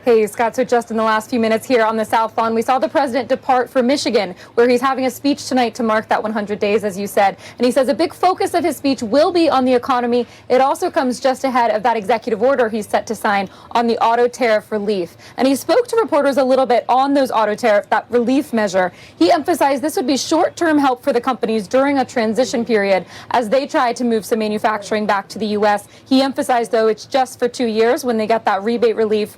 Hey, Scott, so just in the last few minutes here on the South Lawn, we saw the president depart for Michigan, where he's having a speech tonight to mark that 100 days, as you said. And he says a big focus of his speech will be on the economy. It also comes just ahead of that executive order he's set to sign on the auto tariff relief. And he spoke to reporters a little bit on those auto tariff, that relief measure. He emphasized this would be short-term help for the companies during a transition period as they try to move some manufacturing back to the U.S. He emphasized, though, it's just for 2 years when they get that rebate relief,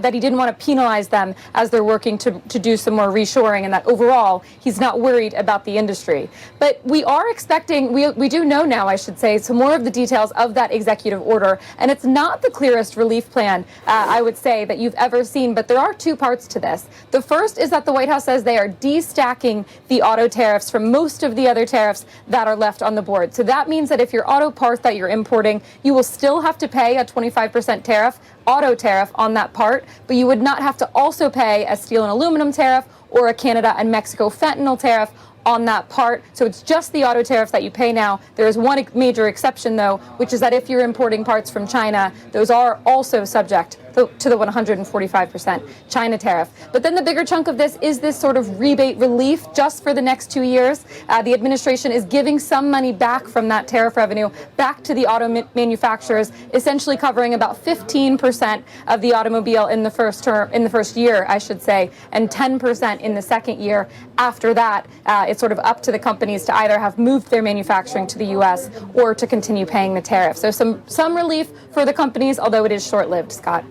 that he didn't want to penalize them as they're working to do some more reshoring, and that overall he's not worried about the industry. But we are expecting, we do know now, I should say, some more of the details of that executive order, and it's not the clearest relief plan, I would say, that you've ever seen, but there are two parts to this. The first is that the White House says they are destacking the auto tariffs from most of the other tariffs that are left on the board. So that means that if your auto part that you're importing, you will still have to pay a 25% tariff, auto tariff on that part, but you would not have to also pay a steel and aluminum tariff or a Canada and Mexico fentanyl tariff on that part. So it's just the auto tariff that you pay now. There is one major exception, though, which is that if you're importing parts from China, those are also subject to the 145% China tariff. But then the bigger chunk of this is this sort of rebate relief just for the next 2 years. The administration is giving some money back from that tariff revenue back to the auto manufacturers, essentially covering about 15% of the automobile in the first year, I should say, and 10% in the second year. After that, it's sort of up to the companies to either have moved their manufacturing to the U.S. or to continue paying the tariff. So some relief for the companies, although it is short-lived, Scott.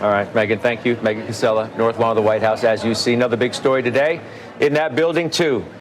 All right, Megan, thank you. Megan Casella, North Lawn of the White House. As you see, another big story today in that building, too.